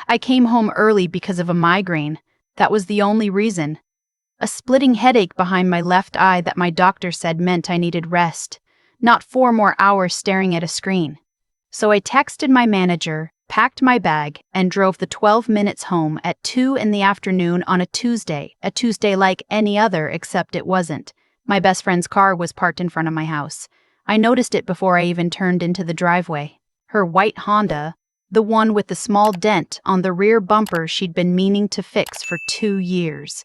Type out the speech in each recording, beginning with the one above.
I came home early because of a migraine. That was the only reason. A splitting headache behind my left eye that my doctor said meant I needed rest, not 4 more hours staring at a screen. So I texted my manager, packed my bag, and drove the 12 minutes home at 2 in the afternoon on a Tuesday like any other except it wasn't. My best friend's car was parked in front of my house. I noticed it before I even turned into the driveway. Her white Honda, the one with the small dent on the rear bumper she'd been meaning to fix for 2 years.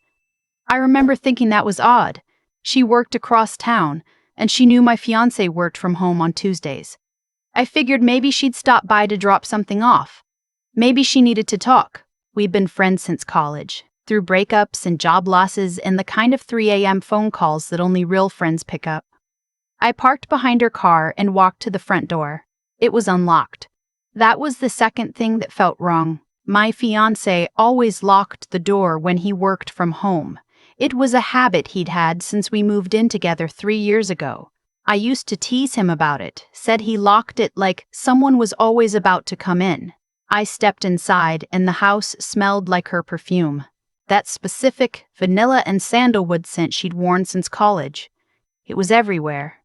I remember thinking that was odd. She worked across town, and she knew my fiancé worked from home on Tuesdays. I figured maybe she'd stop by to drop something off. Maybe she needed to talk. We'd been friends since college, through breakups and job losses and the kind of 3 a.m. phone calls that only real friends pick up. I parked behind her car and walked to the front door. It was unlocked. That was the second thing that felt wrong. My fiancé always locked the door when he worked from home. It was a habit he'd had since we moved in together 3 years ago. I used to tease him about it, said he locked it like someone was always about to come in. I stepped inside and the house smelled like her perfume. That specific vanilla and sandalwood scent she'd worn since college. It was everywhere.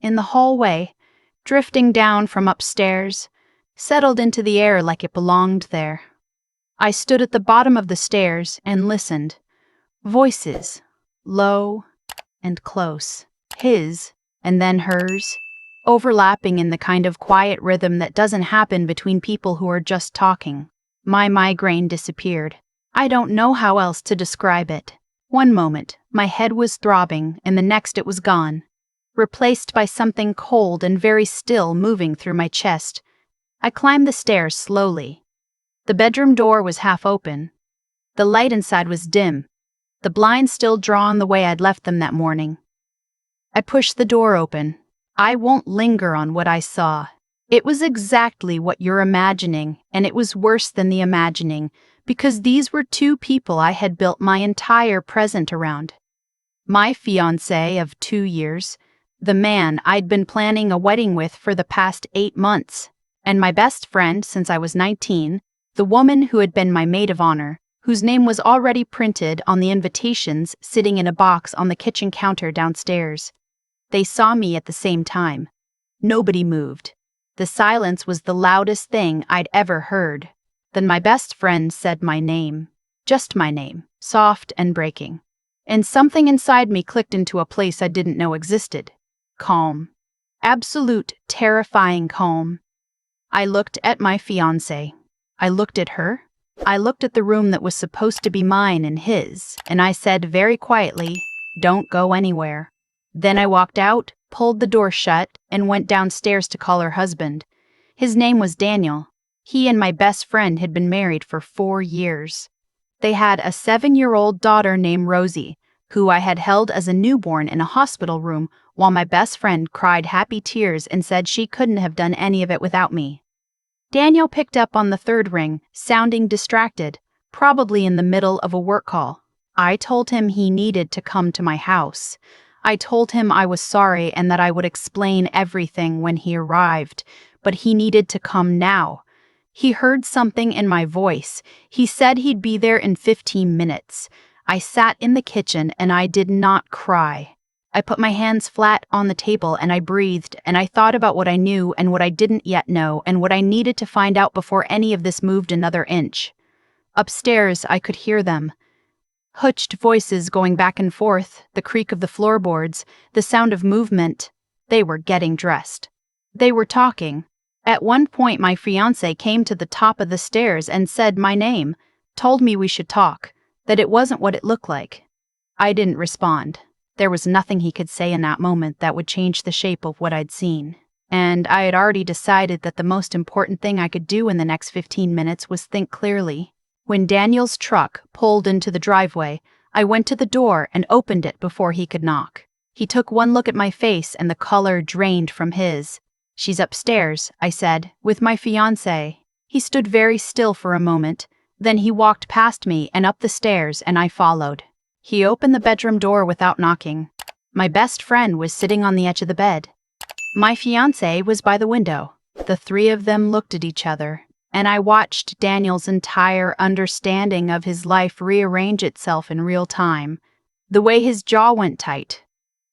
In the hallway, drifting down from upstairs, settled into the air like it belonged there. I stood at the bottom of the stairs and listened. Voices, low and close. His, and then hers, overlapping in the kind of quiet rhythm that doesn't happen between people who are just talking. My migraine disappeared. I don't know how else to describe it. One moment, my head was throbbing, and the next it was gone, replaced by something cold and very still moving through my chest. I climbed the stairs slowly. The bedroom door was half open. The light inside was dim, the blinds still drawn the way I'd left them that morning. I pushed the door open. I won't linger on what I saw. It was exactly what you're imagining, and it was worse than the imagining, because these were 2 people I had built my entire present around. My fiancé of 2 years, the man I'd been planning a wedding with for the past 8 months, and my best friend since I was 19, the woman who had been my maid of honor, whose name was already printed on the invitations sitting in a box on the kitchen counter downstairs. They saw me at the same time. Nobody moved. The silence was the loudest thing I'd ever heard. Then my best friend said my name. Just my name, soft and breaking. And something inside me clicked into a place I didn't know existed. Calm. Absolute, terrifying calm. I looked at my fiancé. I looked at her. I looked at the room that was supposed to be mine and his, and I said very quietly, "Don't go anywhere." Then I walked out, pulled the door shut, and went downstairs to call her husband. His name was Daniel. He and my best friend had been married for 4 years. They had a 7-year-old daughter named Rosie, who I had held as a newborn in a hospital room while my best friend cried happy tears and said she couldn't have done any of it without me. Daniel picked up on the 3rd ring, sounding distracted, probably in the middle of a work call. I told him he needed to come to my house. I told him I was sorry and that I would explain everything when he arrived, but he needed to come now. He heard something in my voice. He said he'd be there in 15 minutes. I sat in the kitchen and I did not cry. I put my hands flat on the table and I breathed and I thought about what I knew and what I didn't yet know and what I needed to find out before any of this moved another inch. Upstairs, I could hear them. Hushed voices going back and forth, the creak of the floorboards, the sound of movement. They were getting dressed. They were talking. At one point, my fiancé came to the top of the stairs and said my name, told me we should talk, that it wasn't what it looked like. I didn't respond. There was nothing he could say in that moment that would change the shape of what I'd seen. And I had already decided that the most important thing I could do in the next 15 minutes was think clearly. When Daniel's truck pulled into the driveway, I went to the door and opened it before he could knock. He took one look at my face and the color drained from his. "She's upstairs," I said, "with my fiancé." He stood very still for a moment. Then he walked past me and up the stairs and I followed. He opened the bedroom door without knocking. My best friend was sitting on the edge of the bed. My fiancé was by the window. The 3 of them looked at each other. and I watched Daniel's entire understanding of his life rearrange itself in real time. The way his jaw went tight.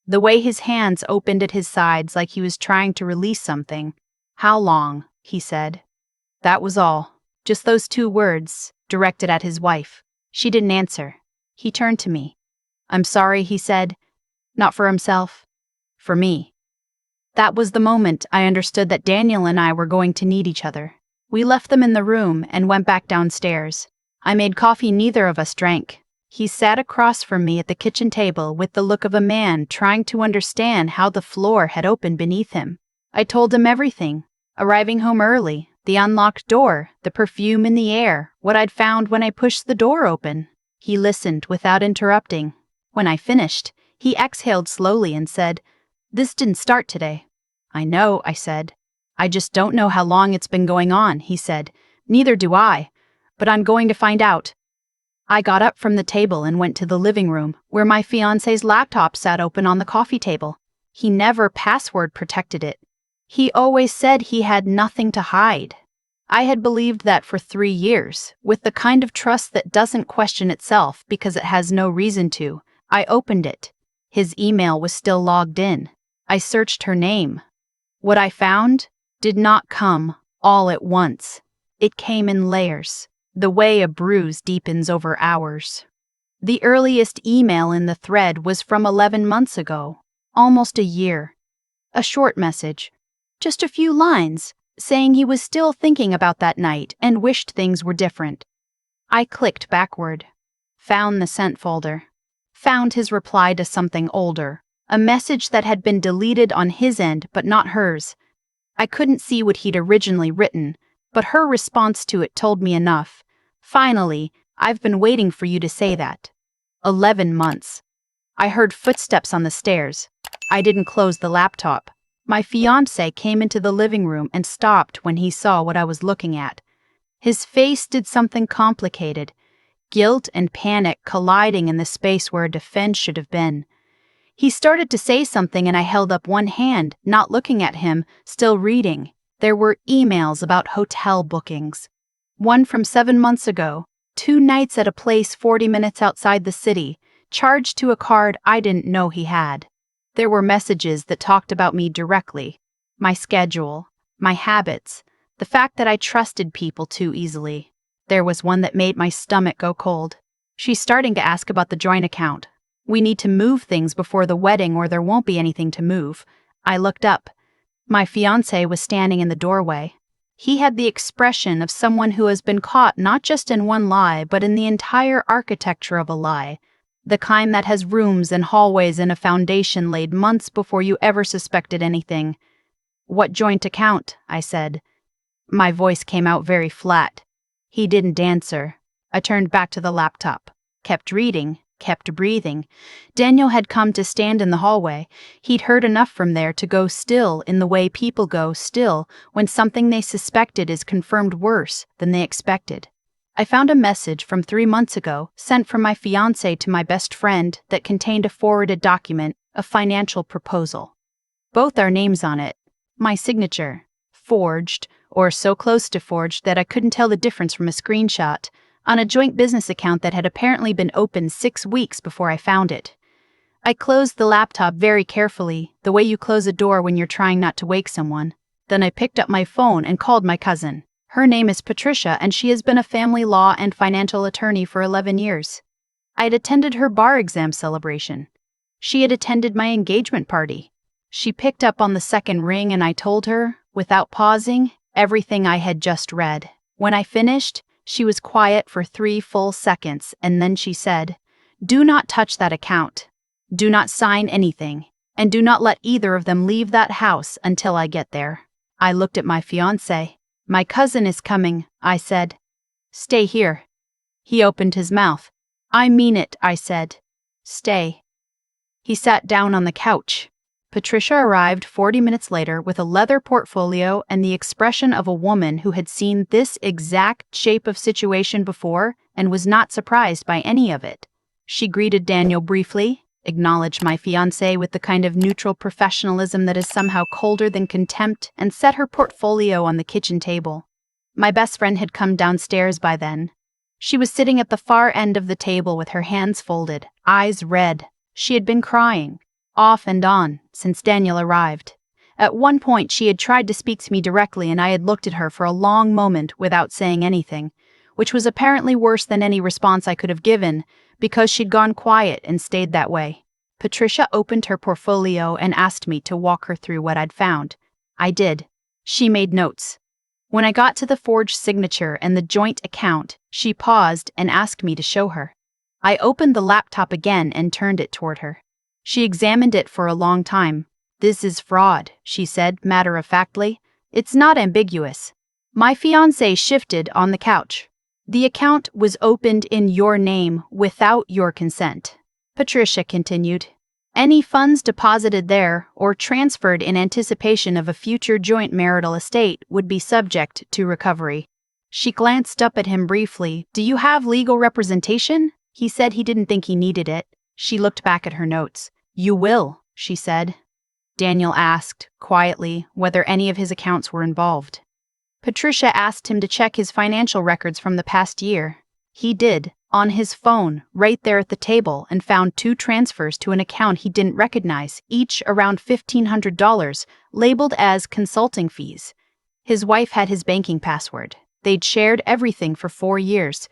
The way his hands opened at his sides like he was trying to release something. "How long?" he said. That was all. Just those 2 words, directed at his wife. She didn't answer. He turned to me. "I'm sorry," he said. Not for himself. For me. That was the moment I understood that Daniel and I were going to need each other. We left them in the room and went back downstairs. I made coffee neither of us drank. He sat across from me at the kitchen table with the look of a man trying to understand how the floor had opened beneath him. I told him everything. Arriving home early, the unlocked door, the perfume in the air, what I'd found when I pushed the door open. He listened without interrupting. When I finished, he exhaled slowly and said, "This didn't start today." "I know," I said. "I just don't know how long it's been going on," he said. "Neither do I, but I'm going to find out." I got up from the table and went to the living room, where my fiancé's laptop sat open on the coffee table. He never password protected it. He always said he had nothing to hide. I had believed that for 3 years, with the kind of trust that doesn't question itself because it has no reason to. I opened it. His email was still logged in. I searched her name. What I found did not come all at once. It came in layers, the way a bruise deepens over hours. The earliest email in the thread was from 11 months ago, almost a year. A short message, just a few lines, saying he was still thinking about that night and wished things were different. I clicked backward, found the sent folder, found his reply to something older, a message that had been deleted on his end but not hers. I couldn't see what he'd originally written, but her response to it told me enough. "Finally, I've been waiting for you to say that." 11 months. I heard footsteps on the stairs. I didn't close the laptop. My fiancé came into the living room and stopped when he saw what I was looking at. His face did something complicated, guilt and panic colliding in the space where a defense should have been. He started to say something and I held up one hand, not looking at him, still reading. There were emails about hotel bookings. One from 7 months ago, 2 nights at a place 40 minutes outside the city, charged to a card I didn't know he had. There were messages that talked about me directly, my schedule, my habits, the fact that I trusted people too easily. There was one that made my stomach go cold. "She's starting to ask about the joint account. We need to move things before the wedding or there won't be anything to move." I looked up. My fiancé was standing in the doorway. He had the expression of someone who has been caught not just in one lie, but in the entire architecture of a lie. The kind that has rooms and hallways and a foundation laid months before you ever suspected anything. "What joint account?" I said. My voice came out very flat. He didn't answer. I turned back to the laptop, kept reading, kept breathing. Daniel had come to stand in the hallway. He'd heard enough from there to go still in the way people go still when something they suspected is confirmed worse than they expected. I found a message from 3 months ago sent from my fiancé to my best friend that contained a forwarded document, a financial proposal. Both our names on it. My signature. Forged, or so close to forged that I couldn't tell the difference from a screenshot, on a joint business account that had apparently been opened 6 weeks before I found it. I closed the laptop very carefully, the way you close a door when you're trying not to wake someone. Then I picked up my phone and called my cousin. Her name is Patricia, and she has been a family law and financial attorney for 11 years. I had attended her bar exam celebration. She had attended my engagement party. She picked up on the second ring and I told her, without pausing, everything I had just read. When I finished, she was quiet for 3 full seconds, and then she said, "Do not touch that account. Do not sign anything, and do not let either of them leave that house until I get there." I looked at my fiancé. "My cousin is coming," I said. "Stay here." He opened his mouth. "I mean it," I said. "Stay." He sat down on the couch. Patricia arrived 40 minutes later with a leather portfolio and the expression of a woman who had seen this exact shape of situation before and was not surprised by any of it. She greeted Daniel briefly, acknowledged my fiancé with the kind of neutral professionalism that is somehow colder than contempt, and set her portfolio on the kitchen table. My best friend had come downstairs by then. She was sitting at the far end of the table with her hands folded, eyes red. She had been crying, off and on, since Daniel arrived. At one point she had tried to speak to me directly and I had looked at her for a long moment without saying anything, which was apparently worse than any response I could have given, because she'd gone quiet and stayed that way. Patricia opened her portfolio and asked me to walk her through what I'd found. I did. She made notes. When I got to the forged signature and the joint account, she paused and asked me to show her. I opened the laptop again and turned it toward her. She examined it for a long time. "This is fraud," she said matter-of-factly. "It's not ambiguous." My fiancé shifted on the couch. "The account was opened in your name without your consent," Patricia continued. "Any funds deposited there or transferred in anticipation of a future joint marital estate would be subject to recovery." She glanced up at him briefly. "Do you have legal representation?" He said he didn't think he needed it. She looked back at her notes. "You will," she said. Daniel asked, quietly, whether any of his accounts were involved. Patricia asked him to check his financial records from the past year. He did, on his phone, right there at the table, and found 2 transfers to an account he didn't recognize, each around $1,500, labeled as consulting fees. His wife had his banking password. They'd shared everything for 4 years.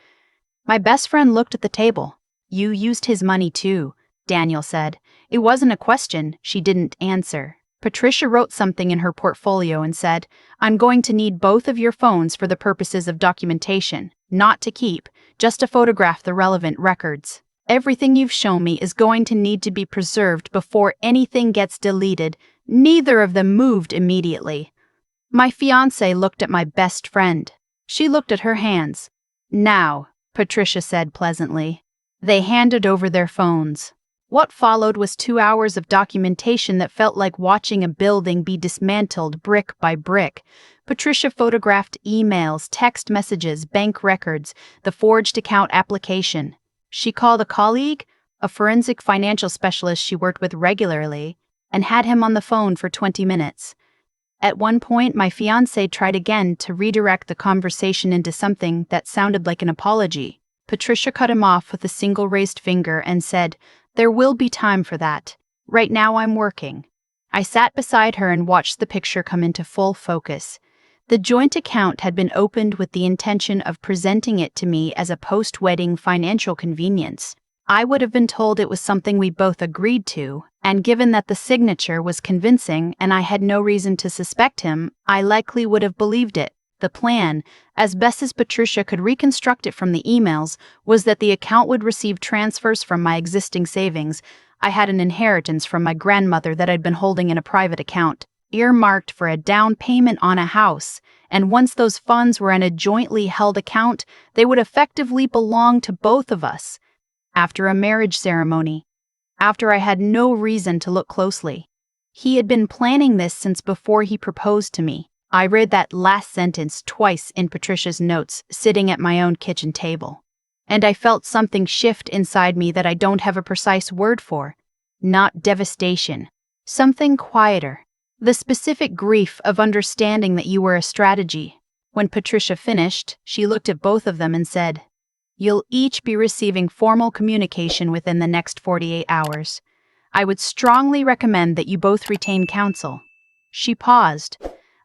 My best friend looked at the table. "You used his money too," Daniel said. It wasn't a question, she didn't answer. Patricia wrote something in her portfolio and said, "I'm going to need both of your phones for the purposes of documentation, not to keep, just to photograph the relevant records. Everything you've shown me is going to need to be preserved before anything gets deleted." Neither of them moved immediately. My fiancé looked at my best friend. She looked at her hands. "Now," Patricia said pleasantly. They handed over their phones. What followed was 2 hours of documentation that felt like watching a building be dismantled brick by brick. Patricia photographed emails, text messages, bank records, the forged account application. She called a colleague, a forensic financial specialist she worked with regularly, and had him on the phone for 20 minutes. At one point, my fiancé tried again to redirect the conversation into something that sounded like an apology. Patricia cut him off with a single raised finger and said, "There will be time for that. Right now I'm working." I sat beside her and watched the picture come into full focus. The joint account had been opened with the intention of presenting it to me as a post-wedding financial convenience. I would have been told it was something we both agreed to, and given that the signature was convincing and I had no reason to suspect him, I likely would have believed it. The plan, as best as Patricia could reconstruct it from the emails, was that the account would receive transfers from my existing savings. I had an inheritance from my grandmother that I'd been holding in a private account, earmarked for a down payment on a house, and once those funds were in a jointly held account, they would effectively belong to both of us. After a marriage ceremony, after I had no reason to look closely. He had been planning this since before he proposed to me. I read that last sentence twice in Patricia's notes, sitting at my own kitchen table. And I felt something shift inside me that I don't have a precise word for. Not devastation. Something quieter. The specific grief of understanding that you were a strategy. When Patricia finished, she looked at both of them and said, "You'll each be receiving formal communication within the next 48 hours. I would strongly recommend that you both retain counsel." She paused.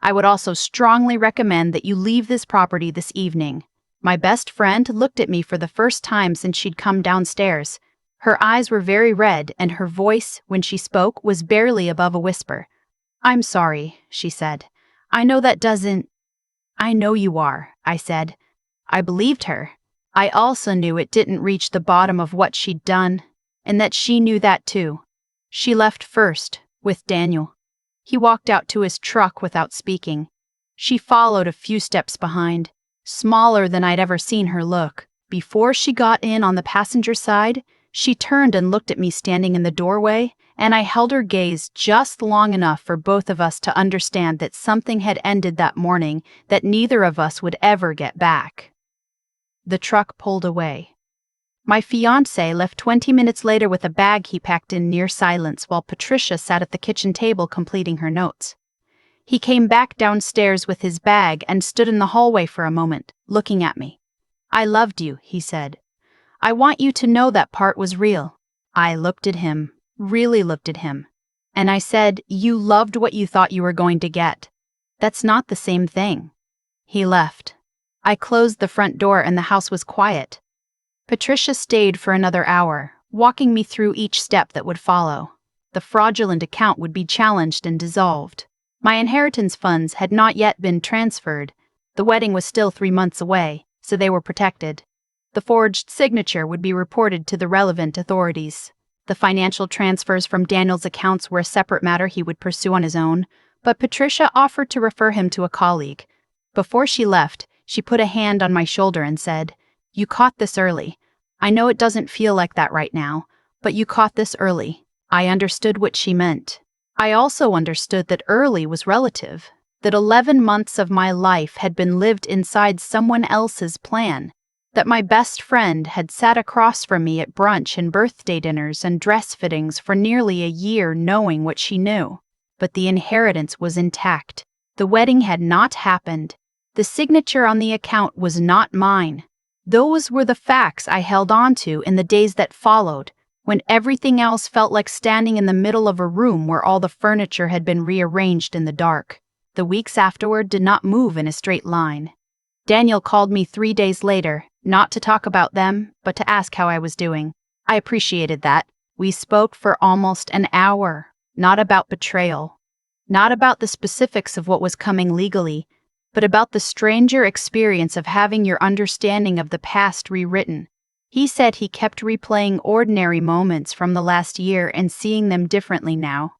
"I would also strongly recommend that you leave this property this evening." My best friend looked at me for the first time since she'd come downstairs. Her eyes were very red, and her voice, when she spoke, was barely above a whisper. "I'm sorry," she said. "I know that doesn't—" "I know you are," I said. I believed her. I also knew it didn't reach the bottom of what she'd done, and that she knew that too. She left first, with Daniel. He walked out to his truck without speaking. She followed a few steps behind, smaller than I'd ever seen her look. Before she got in on the passenger side, she turned and looked at me standing in the doorway, and I held her gaze just long enough for both of us to understand that something had ended that morning that neither of us would ever get back. The truck pulled away. My fiancé left 20 minutes later with a bag he packed in near silence while Patricia sat at the kitchen table completing her notes. He came back downstairs with his bag and stood in the hallway for a moment, looking at me. "I loved you," he said. "I want you to know that part was real." I looked at him, really looked at him. And I said, "You loved what you thought you were going to get. That's not the same thing." He left. I closed the front door and the house was quiet. Patricia stayed for another hour, walking me through each step that would follow. The fraudulent account would be challenged and dissolved. My inheritance funds had not yet been transferred. The wedding was still 3 months away, so they were protected. The forged signature would be reported to the relevant authorities. The financial transfers from Daniel's accounts were a separate matter he would pursue on his own, but Patricia offered to refer him to a colleague. Before she left, she put a hand on my shoulder and said, "You caught this early. I know it doesn't feel like that right now, but you caught this early." I understood what she meant. I also understood that early was relative, that 11 months of my life had been lived inside someone else's plan, that my best friend had sat across from me at brunch and birthday dinners and dress fittings for nearly a year knowing what she knew. But the inheritance was intact. The wedding had not happened. The signature on the account was not mine. Those were the facts I held on to in the days that followed, when everything else felt like standing in the middle of a room where all the furniture had been rearranged in the dark. The weeks afterward did not move in a straight line. Daniel called me 3 days later, not to talk about them, but to ask how I was doing. I appreciated that. We spoke for almost an hour, not about betrayal, not about the specifics of what was coming legally, but about the stranger experience of having your understanding of the past rewritten. He said he kept replaying ordinary moments from the last year and seeing them differently now.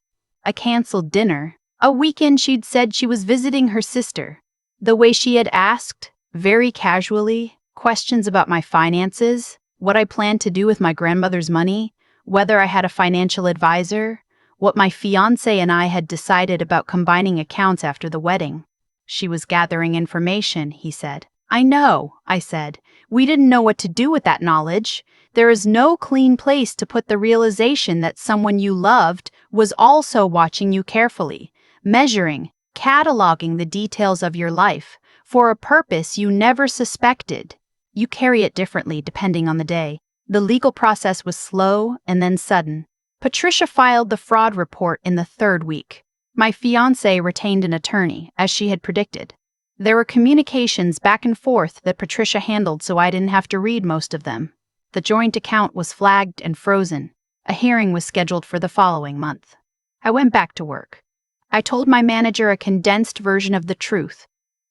A canceled dinner, a weekend she'd said she was visiting her sister, the way she had asked, very casually, questions about my finances, what I planned to do with my grandmother's money, whether I had a financial advisor, what my fiancé and I had decided about combining accounts after the wedding. She was gathering information, he said. "I know," I said. "We didn't know what to do with that knowledge. There is no clean place to put the realization that someone you loved was also watching you carefully, measuring, cataloging the details of your life for a purpose you never suspected. You carry it differently depending on the day." The legal process was slow and then sudden. Patricia filed the fraud report in the 3rd week. My fiancé retained an attorney, as she had predicted. There were communications back and forth that Patricia handled so I didn't have to read most of them. The joint account was flagged and frozen. A hearing was scheduled for the following month. I went back to work. I told my manager a condensed version of the truth.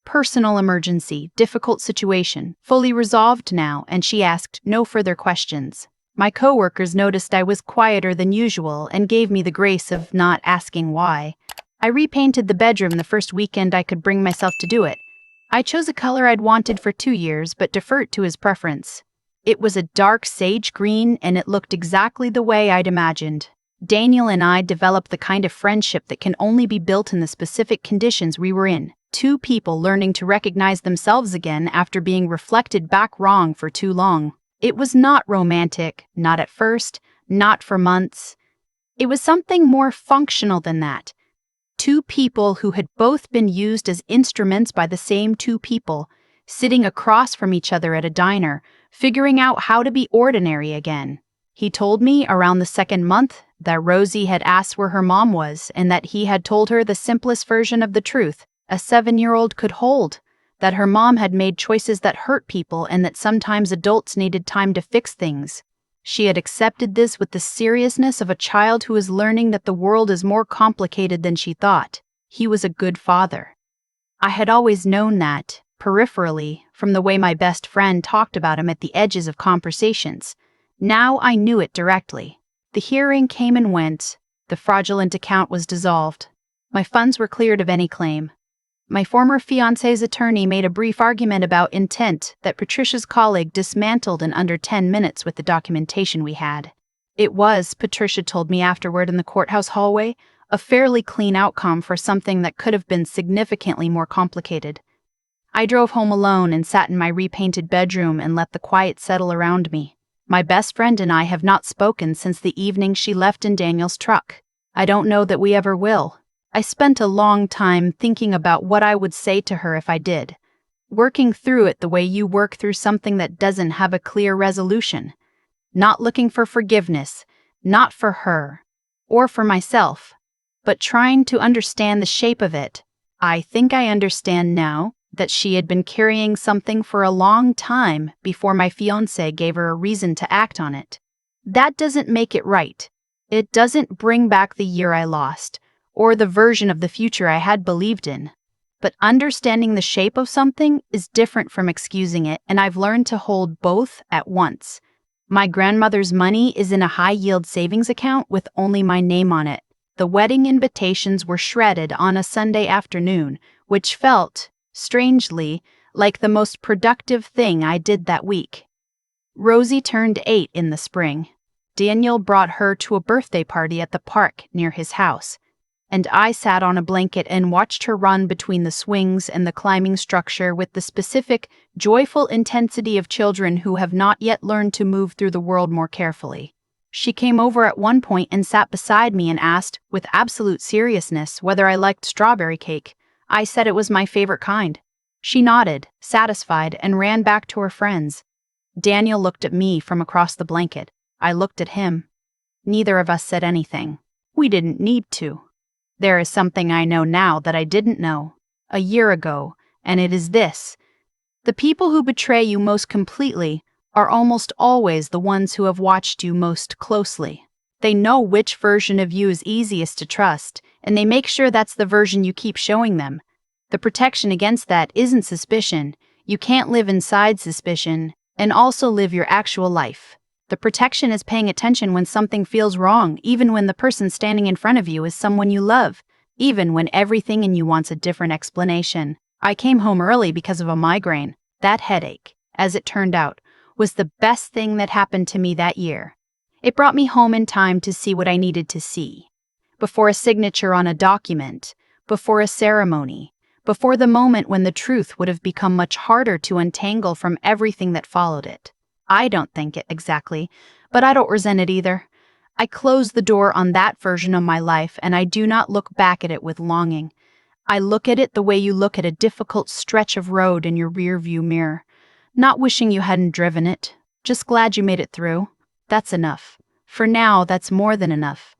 Personal emergency, difficult situation, fully resolved now, and she asked no further questions. My coworkers noticed I was quieter than usual and gave me the grace of not asking why. I repainted the bedroom the first weekend I could bring myself to do it. I chose a color I'd wanted for 2 years but deferred to his preference. It was a dark sage green and it looked exactly the way I'd imagined. Daniel and I developed the kind of friendship that can only be built in the specific conditions we were in. 2 people learning to recognize themselves again after being reflected back wrong for too long. It was not romantic, not at first, not for months. It was something more functional than that. 2 people who had both been used as instruments by the same 2 people, sitting across from each other at a diner, figuring out how to be ordinary again. He told me around the 2nd month that Rosie had asked where her mom was and that he had told her the simplest version of the truth a 7-year-old could hold, that her mom had made choices that hurt people and that sometimes adults needed time to fix things. She had accepted this with the seriousness of a child who is learning that the world is more complicated than she thought. He was a good father. I had always known that, peripherally, from the way my best friend talked about him at the edges of conversations. Now I knew it directly. The hearing came and went. The fraudulent account was dissolved. My funds were cleared of any claim. My former fiancé's attorney made a brief argument about intent that Patricia's colleague dismantled in under 10 minutes with the documentation we had. It was, Patricia told me afterward in the courthouse hallway, a fairly clean outcome for something that could have been significantly more complicated. I drove home alone and sat in my repainted bedroom and let the quiet settle around me. My best friend and I have not spoken since the evening she left in Daniel's truck. I don't know that we ever will. I spent a long time thinking about what I would say to her if I did, working through it the way you work through something that doesn't have a clear resolution, not looking for forgiveness, not for her, or for myself, but trying to understand the shape of it. I think I understand now that she had been carrying something for a long time before my fiancé gave her a reason to act on it. That doesn't make it right. It doesn't bring back the year I lost, or the version of the future I had believed in. But understanding the shape of something is different from excusing it, and I've learned to hold both at once. My grandmother's money is in a high-yield savings account with only my name on it. The wedding invitations were shredded on a Sunday afternoon, which felt, strangely, like the most productive thing I did that week. Rosie turned 8 in the spring. Daniel brought her to a birthday party at the park near his house, and I sat on a blanket and watched her run between the swings and the climbing structure with the specific, joyful intensity of children who have not yet learned to move through the world more carefully. She came over at one point and sat beside me and asked, with absolute seriousness, whether I liked strawberry cake. I said it was my favorite kind. She nodded, satisfied, and ran back to her friends. Daniel looked at me from across the blanket. I looked at him. Neither of us said anything. We didn't need to. There is something I know now that I didn't know a year ago, and it is this. The people who betray you most completely are almost always the ones who have watched you most closely. They know which version of you is easiest to trust, and they make sure that's the version you keep showing them. The protection against that isn't suspicion. You can't live inside suspicion and also live your actual life. The protection is paying attention when something feels wrong, even when the person standing in front of you is someone you love, even when everything in you wants a different explanation. I came home early because of a migraine. That headache, as it turned out, was the best thing that happened to me that year. It brought me home in time to see what I needed to see. Before a signature on a document, before a ceremony, before the moment when the truth would have become much harder to untangle from everything that followed it. I don't think it exactly, but I don't resent it either. I closed the door on that version of my life, and I do not look back at it with longing. I look at it the way you look at a difficult stretch of road in your rearview mirror. Not wishing you hadn't driven it, just glad you made it through. That's enough. For now, that's more than enough.